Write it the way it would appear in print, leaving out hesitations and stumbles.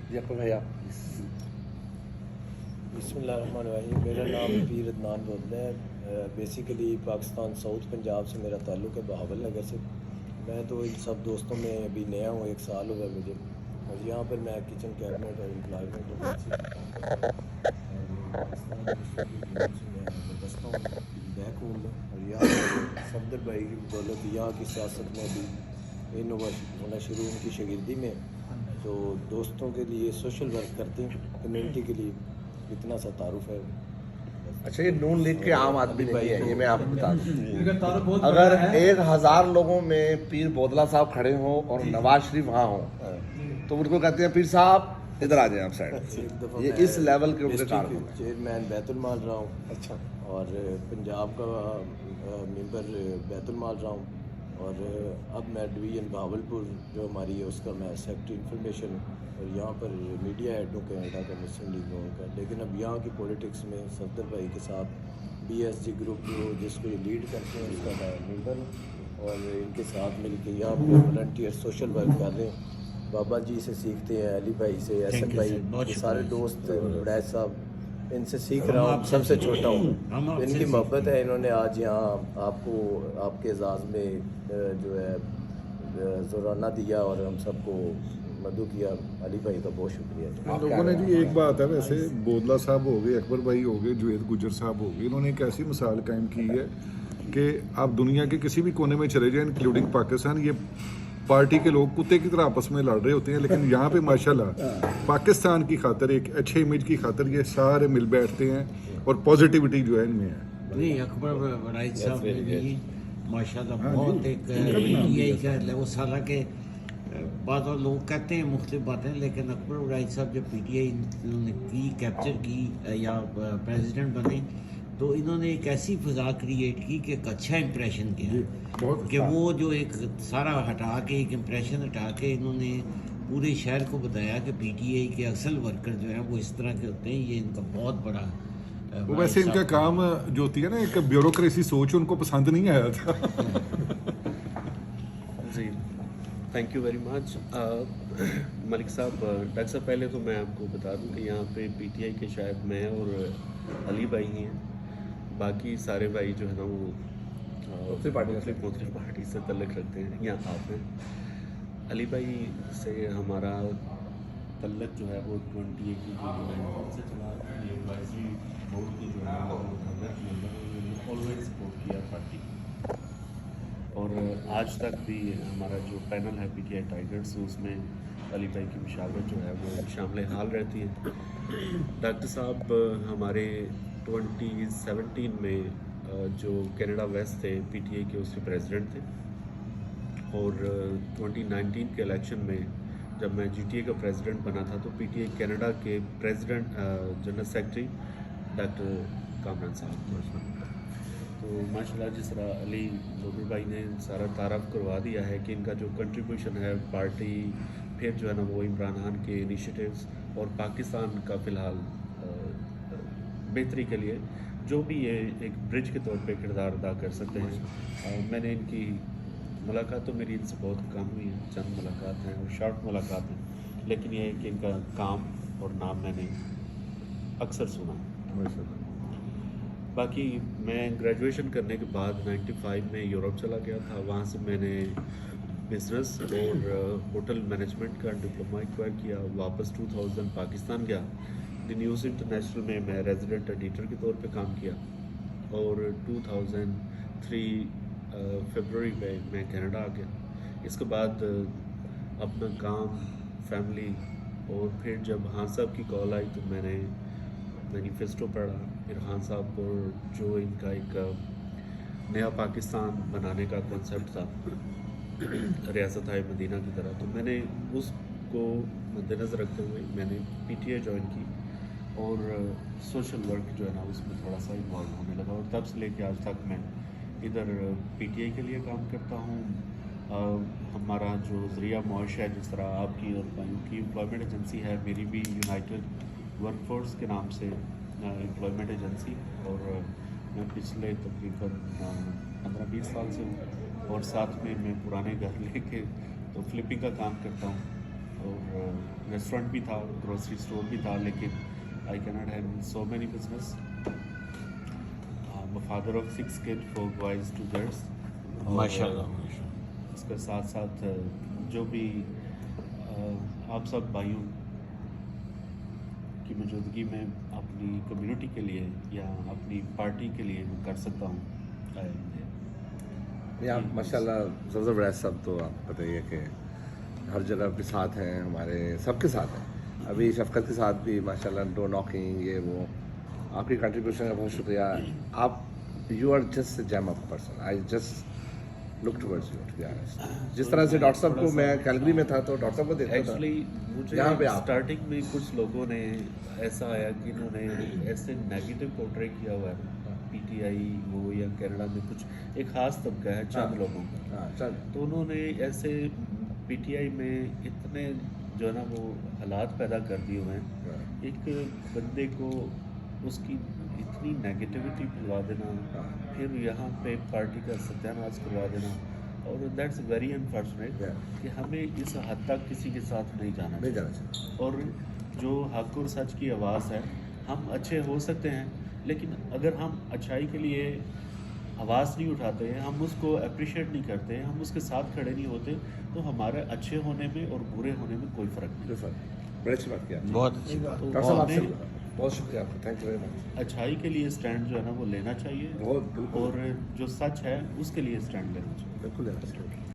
बिस्मिल्लाहिर्रहमानिर्रहीम। मेरा नाम पीर अदनान बोदला है। बेसिकली पाकिस्तान साउथ पंजाब से मेरा ताल्लुक़ है, बहावल नगर से। मैं तो इन सब दोस्तों में अभी नया हूँ, 1 साल हुआ मुझे। और यहाँ पर मैं किचन कैबिनेट और एम्प्लॉयमेंट वबस्ता हूँ बैक होम में। और यहाँ पर सफदर भाई की बदौलत यहाँ की सियासत में भी इन होना शुरू उनकी शागिर्दी में, तो दोस्तों के लिए सोशल वर्क करते हैं, कम्युनिटी के लिए इतना सा तारुफ है। अच्छा, ये नून लीग के आम आदमी भाई है, ये मैं आपको बता दूं। अगर 1000 लोगों में पीर बोदला साहब खड़े हों और नवाज शरीफ वहाँ हों, तो उनको कहते हैं पीर साहब इधर आ जाए आप साइड। ये इस लेवल के उनके कारकुन हैं। चेयरमैन बैतुल माल रहा हूँ, अच्छा, और पंजाब का मेंबर बैतुल माल रहा हूँ। और अब मैं डिवीज़न बहावलपुर जो हमारी है उसका मैं सेक्रेटरी इंफॉर्मेशन, और यहाँ पर मीडिया हेड हूँ कनाडा का, मुस्लिम लीग लोगों का। लेकिन अब यहाँ की पॉलिटिक्स में सफदर भाई के साथ BSG ग्रुप जो जिसको ये लीड करते हैं उसका मैं मेंबर हूँ। और इनके साथ मिल के यहाँ पर वॉलंटियर सोशल वर्क कर रहे हैं। बाबा जी से सीखते हैं, अली भाई से, एसएन भाई, ये सारे दोस्त, उड़ैज साहब, इनसे सीख रहा हूँ। सबसे छोटा हूँ, इनकी मोहब्बत है। इन्होंने आज यहाँ आपको आपके एजाज़ में जो है ज़ोराना दिया और हम सबको मदू किया। अली भाई का बहुत शुक्रिया। लोगों ने जी एक बात है, वैसे बोदला साहब हो गए, अकबर भाई हो गए, जुवेद गुजर साहब हो गए, इन्होंने एक ऐसी मिसाल कायम की है कि आप दुनिया के किसी भी कोने में चले जाएं इंक्लूडिंग पाकिस्तान, ये पार्टी के लोग कुत्ते की तरह आपस में लड़ रहे होते हैं, लेकिन यहाँ पे माशाल्लाह पाकिस्तान की खातिर, एक अच्छे इमेज की खातिर ये सारे मिल बैठते हैं और पॉजिटिविटी जो है इनमें है। नहीं, अकबर वराइद साहब ने भी माशाल्लाह बहुत एक यही कह ले उस साल के बाद, और लोग कहते हैं मुख्तलिफ बातें, लेकिन अकबर वराइद साहब जब PTI इन्होंने की, कैप्चर की या प्रेसिडेंट बने, तो इन्होंने एक ऐसी फ़ज़ा क्रिएट की कि एक अच्छा इम्प्रेशन किया कि वो जो एक सारा हटा के, एक इम्प्रेशन हटा के इन्होंने पूरे शहर को बताया कि PTI के असल वर्कर जो हैं वो इस तरह के होते हैं। ये इनका बहुत बड़ा वो वैसे इनका काम जो होती है ना, एक ब्यूरोक्रेसी सोच उनको पसंद नहीं आया था। जी, thank you very much Malik साहब। डॉक्टर साहब, पहले तो मैं आपको बता दूं कि यहाँ पे PTI के शायद मैं और अली भाई ही हैं, बाकी सारे भाई जो है ना वो मुख्तलिफ पार्टी से तल्लुक़ रखते हैं। यहाँ आप हैं, अली भाई से हमारा तल्लुक़ जो है वो 28 की से चला। ये एडवाइजरी बोर्ड की जो है ऑलवेज सपोर्ट किया पार्टी, और आज तक भी हमारा जो पैनल है PTI टाइगर्स, उसमें अली भाई की मुशावरत जो है वो शामिल हाल रहती है। डॉक्टर साहब हमारे 2017 में जो कनाडा वेस्ट थे PTI के, उसके प्रेसिडेंट थे, और 2019 के इलेक्शन में जब मैं GTA का प्रेसिडेंट बना था तो PTI कनाडा के president general secretary doctor Kamran साहब। तो माशाल्लाह जिस तरह अली लोबर भाई ने सारा तारफ़ करवा दिया है कि इनका जो कंट्रीब्यूशन है पार्टी, फिर जो है ना वो इमरान खान के इनिशिएटिव्स और पाकिस्तान का फ़िलहाल बेहतरी के लिए जो भी ये एक ब्रिज के तौर पे किरदार अदा कर सकते हैं। मैंने इनकी मुलाकात तो मेरी इनसे बहुत कम हुई है, चंद मुलाकात हैं और शॉर्ट मुलाकात हैं, लेकिन ये है कि इनका काम और नाम मैंने अक्सर सुना। बाकी मैं ग्रेजुएशन करने के बाद 95 में यूरोप चला गया था। वहाँ से मैंने बिज़नेस और होटल मैनेजमेंट का डिप्लोमा एक्वायर किया। वापस 2000 पाकिस्तान गया। द न्यूज़ इंटरनेशनल में मैं रेजिडेंट एडिटर के तौर पे काम किया, और 2003 फरवरी में मैं कनाडा आ गया। इसके बाद अपना काम, फैमिली, और फिर जब खान साहब की कॉल आई तो मैंने मैनिफेस्टो पढ़ा। फिर खान साहब को जो इनका एक नया पाकिस्तान बनाने का कॉन्सेप्ट था, रियासत हाय मदीना की तरह, तो मैंने उसको मद्देनज़र रखते हुए मैंने PTI ज्वाइन की, और सोशल वर्क जो है ना उसमें थोड़ा सा इन्वॉल्व होने लगा, और तब से लेके आज तक मैं इधर PTI के लिए काम करता हूँ। हमारा जो ज़रिया मुआश है, जिस तरह आपकी और भाइयों की एम्प्लॉयमेंट एजेंसी है, मेरी भी यूनाइटेड वर्कफोर्स के नाम से एम्प्लॉयमेंट एजेंसी, और मैं पिछले तकरीबन 15-20 साल से हूँ, और साथ में मैं पुराने घर लेके तो फ्लिपिंग का काम करता हूँ। और रेस्टोरेंट भी था, ग्रोसरी स्टोर भी था, लेकिन I cannot handle so many business. Father of 6 kid, 4 boys 2 girls. माशाल्लाह। इसके साथ साथ जो भी आप सब भाइयों की मौजूदगी में अपनी कम्युनिटी के लिए या अपनी पार्टी के लिए मैं कर सकता हूँ। या माशाल्लाह सबसे बड़ा सब तो आप बताइए कि हर जगह के साथ हैं, हमारे सबके साथ हैं। अभी शफकत के साथ भी माशाल्लाह डोर नॉकिंग ये वो, आपकी कंट्रीब्यूशन का बहुत शुक्रिया। आप you are just gem of person, I just look towards you to be honest. जिस तरह से डॉक्टर साहब को मैं कैलगरी में था तो डॉक्टर साहब को देखता था, एक्चुअली मुझे यहाँ पे आप स्टार्टिंग में कुछ लोगों ने ऐसा आया कि इन्होंने ऐसे नेगेटिव पोर्ट्रे किया हुआ है पीटीआई वो या कनाडा में कुछ एक ख़ास तबका है चंद लोगों का, हाँ चल तो उन्होंने ऐसे पीटीआई में इतने जो है ना वो हालात पैदा कर दिए हुए हैं, एक बंदे को उसकी इतनी नेगेटिविटी फैला देना, फिर यहाँ पे पार्टी का सत्यानाश करवा देना, और दैट्स वेरी अनफॉर्चुनेट कि हमें इस हद तक किसी के साथ नहीं जाना नहीं चाहिए। जाना चाहिए। और जो हक और सच की आवाज़ है, हम अच्छे हो सकते हैं, लेकिन अगर हम अच्छाई के लिए आवाज़ नहीं उठाते हैं, हम उसको अप्रिशिएट नहीं करते हैं, हम उसके साथ खड़े नहीं होते, तो हमारे अच्छे होने में और बुरे होने में कोई फ़र्क नहीं। सर बड़ी अच्छी बात किया बहुत अच्छी बात। डॉक्टर साहब, आपसे हमें बहुत शुक्रिया आपका, थैंक यू वेरी मच। अच्छाई के लिए स्टैंड जो है ना वो लेना चाहिए, बहुत बिल्कुल और जो सच है उसके लिए स्टैंड लेना चाहिए। बिल्कुल लेना चाहिए।